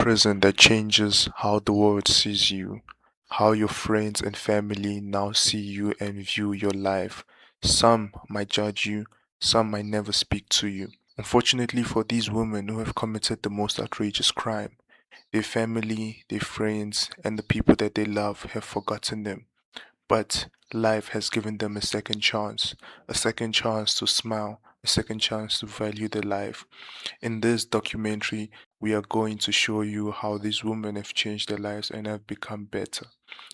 prison that changes how the world sees you, how your friends and family now see you and view your life. Some might judge you, some might never speak to you. Unfortunately for these women who have committed the most outrageous crime, their family, their friends, and the people that they love have forgotten them. But life has given them a second chance to smile, a second chance to value their life. In this documentary, we are going to show you how these women have changed their lives and have become better.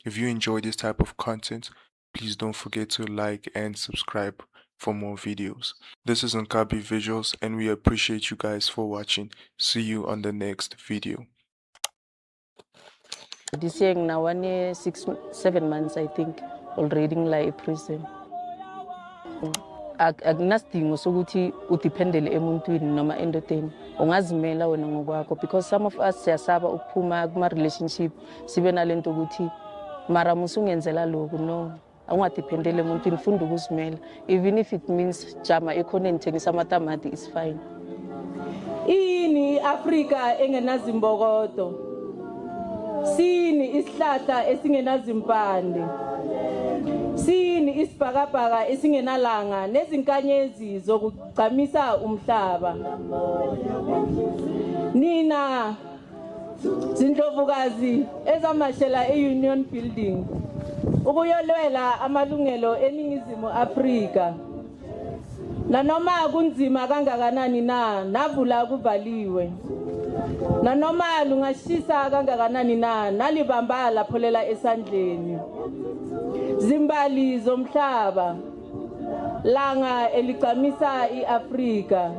If you enjoy this type of content, please don't forget to like and subscribe for more videos. This is Nkabi Visuals and we appreciate you guys for watching. See you on the next video. This year now, 7 months, I think, already in like prison. Akunasidingo sokuthi udependele emuntwini noma endodeni ungazimela wena ngokwakho, because some of us siyasaba ukuphuma kuma relationship sibe nalento ukuthi mara musungenzela lokho. No, awungadependele emuntwini, funda ukuzimela, even if it means jama ekhoneni thengisa amatamati is fine. Ini Afrika engenazimbokodo, sini isihlahla esingenazimpande, sini isibhakabhaka esingenalanga nezinkanyezi zokugcamisa umhlaba. Nina zindlovukazi ezamashela e-Union Building ukuyolwela amalungelo eNingizimu Afrika, nanoma kunzima kangakanani na navula kuvaliwe, nanoma lungashisa kangakanani na nalibamba lapholela esandleni. Zimbali zomhlaba, langa eligcamisa iAfrika,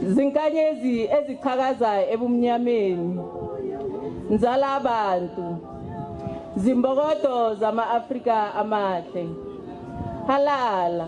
zinkanyezi ezichakaza ebumnyameni, nzala abantu, zimbokodo zama-Afrika amahle, halala.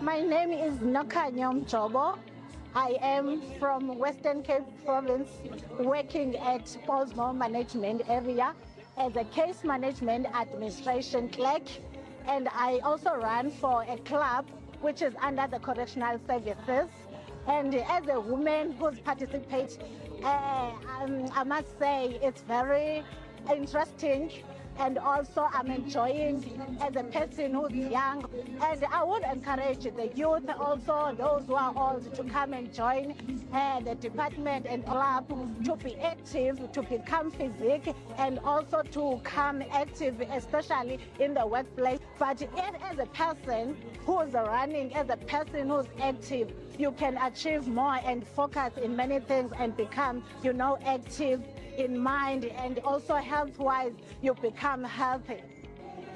My name is Nokanyom Jobo. I am from Western Cape Province, working at Pollsmoor Management Area as a case management administration clerk, and I also run for a club which is under the Correctional Services. And as a woman who's participated, I must say it's very interesting, and also I'm enjoying as a person who's young. And I would encourage the youth, also those who are old, to come and join the department and club, to be active, to become physique, and also to come active, especially in the workplace. But if as a person who's running, as a person who's active, you can achieve more and focus in many things and become, active in mind, and also health-wise, you become healthy.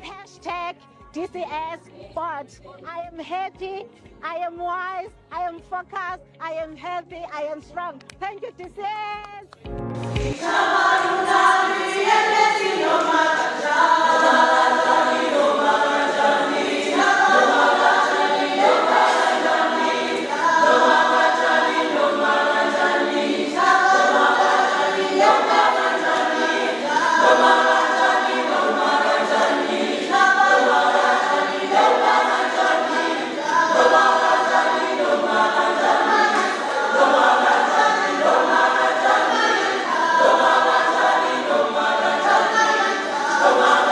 Hashtag DCS, but I am happy, I am wise, I am focused, I am healthy, I am strong. Thank you, DCS. Come on.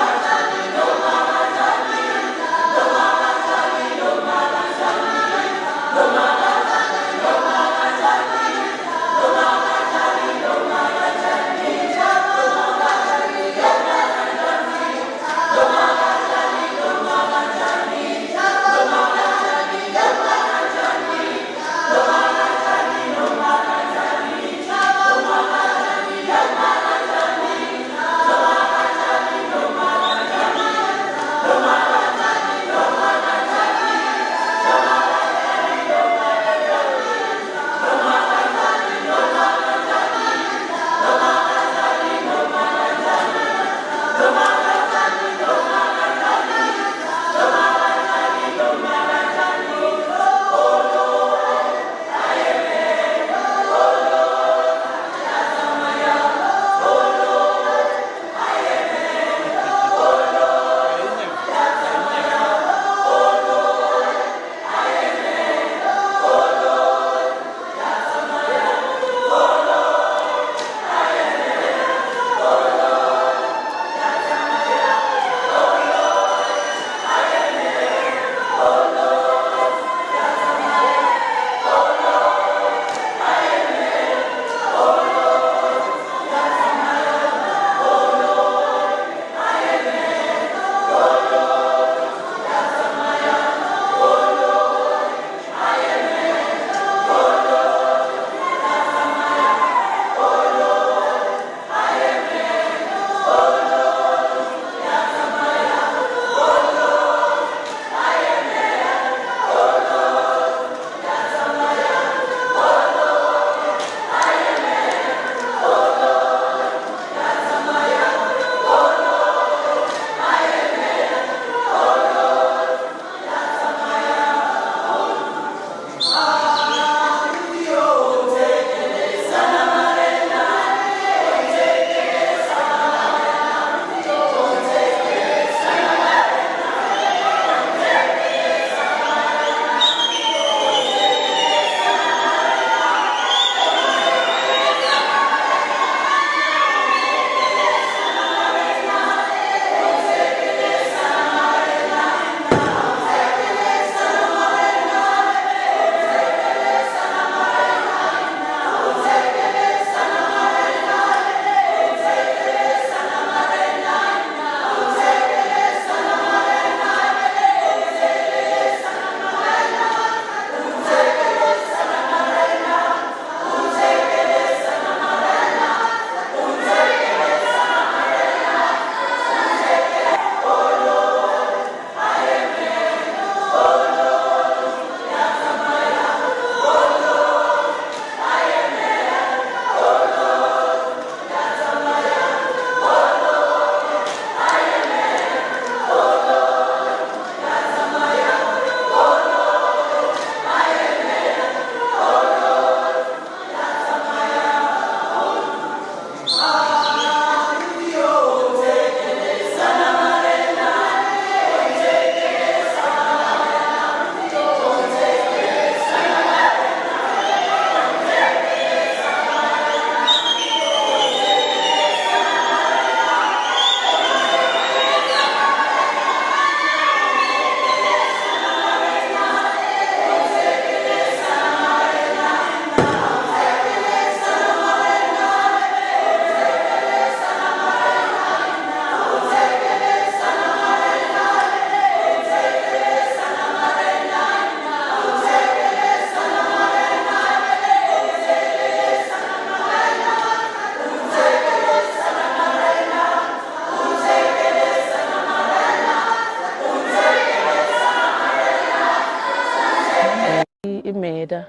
imeda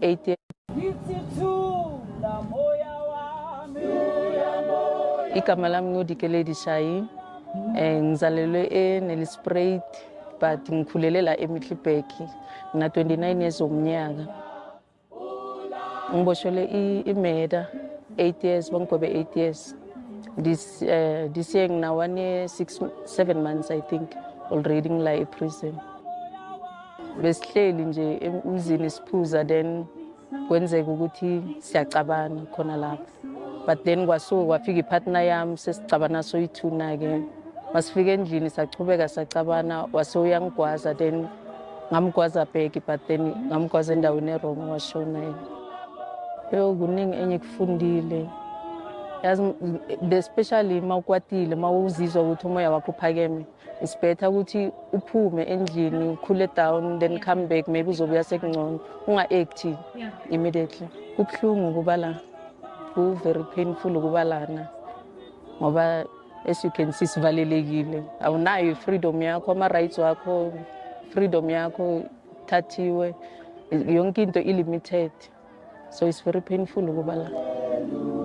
8 years. Igama lami nguDikeledi Shayi. Ngizalelwe eNelspruit but ngikhulele la eMiddelburg. Ngina 29 years omnyaka. Ngiboshelwe imeda 8 years, bangigobe 8 years. This year ngina 1 year 7 months I think already ngila eprison. Besihleli nje emzini siphuza then kwenzeka ukuthi siyacabana khona lapho. But then kwafika ipartner yami sesicabana soyi2 ke. Masifika endlini sachubeka sacabana waseyangigwaza then ngamgwaza back but then ngamgwaza endaweni erong washona yena. Kuningi enye kufundile. Yazi especially mawukwatile mawuzizwa ukuthi umoya wakho uphakeme. It's better ukuthi uphume endlini cool down then come back maybe uzobuya sekungcono unga-act immediately. Kubhlungu kuba la. Very painful ukuba lana ngoba as you can see sivalelekile awunayo freedom yakho ama-rights wakho freedom yakho thathiwe yonke into ilimited so it's very painful ukuba la.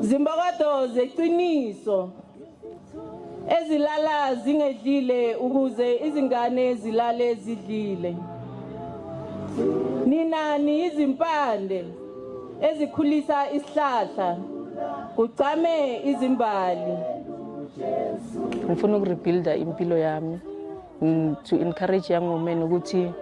Zimbokodo zeqiniso ezilala zingedlile ukuze izingane zilale zidlile. Ninani izimpande ezikhulisa isihlahla kucame izimbali. Ngifuna ukurebuilda impilo yami to encourage young women ukuthi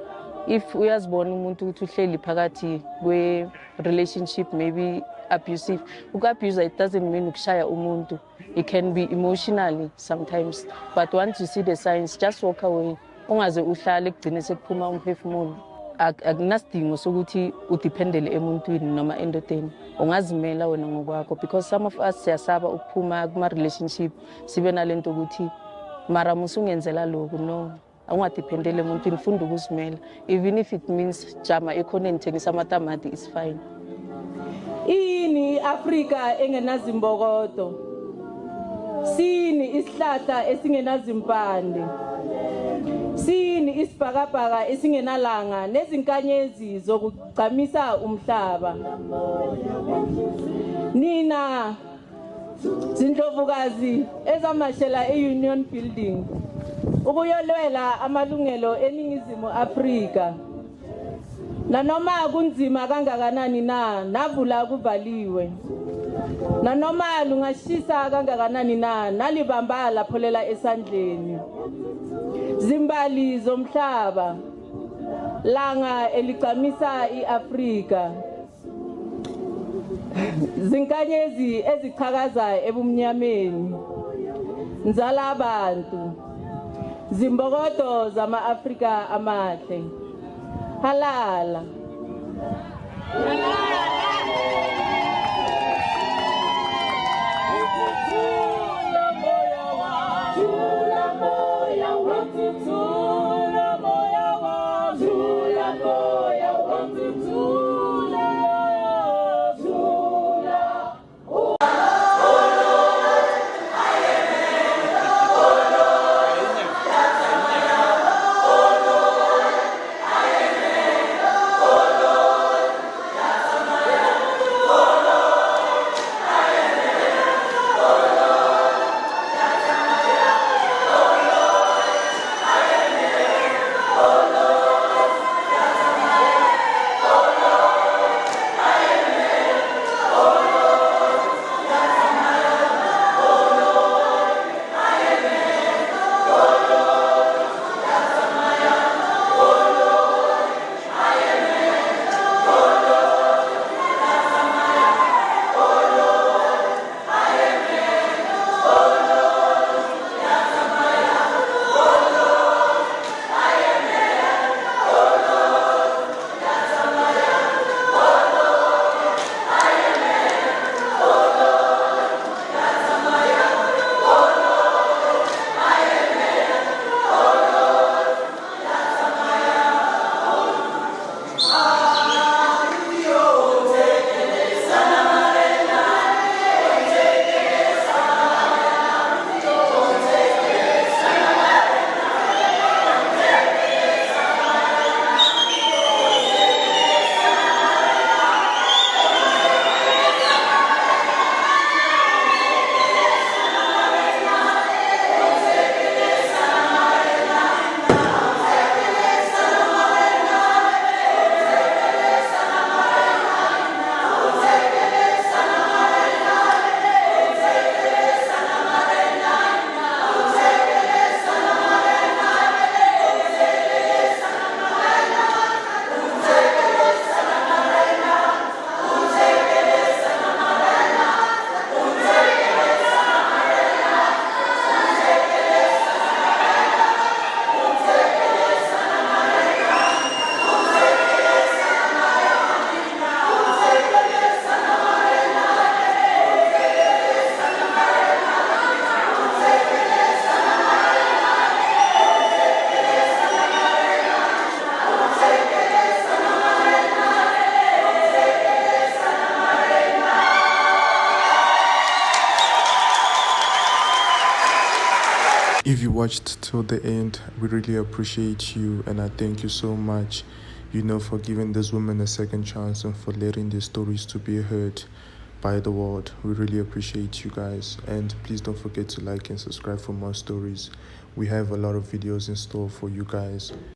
if uyazibona umuntu ukuthi uhleli phakathi kwe relationship maybe abusive, uku-abuse it doesn't mean ukushaya umuntu. It can be emotionally sometimes, but once you see the signs just walk away. Ungaze uhlale kugcine sekuphuma umphefumulo. Akunasidingo sokuthi udependele emuntwini noma endodeni. Ungazimela wena ngokwakho because some of us siyasaba ukuphuma kuma relationship sibe nalento ukuthi mara musungenzela lokho no. Ungadependele emuntwini, funda ukuzimela even if it means jama ekhoneni thengisa amatamati is fine. Ini Afrika engenazimbokodo. Sini isihlahla esingenazimpande. Sini isibhakabhaka esingenalanga nezinkanyezi zokucamisa umhlaba. Nina zindlovukazi ezamashela e-Union Building ukuyolwela amalungelo eNingizimu Afrika. Nanoma kunzima kangakanani navula kuvaliwe. Nanoma lungashisa kangakanani nalibamba lapholela esandleni. Zimbali zomhlaba langa elicamisa iAfrika. Zinkanyezi ezichakaza ebumnyameni. Nzala abantu. Zimbokodo zama-Afrika amahle. Halala. watched till the end. We really appreciate you, and I thank you so much, for giving this woman a second chance and for letting their stories to be heard by the world. We really appreciate you guys, and please don't forget to like and subscribe for more stories. We have a lot of videos in store for you guys.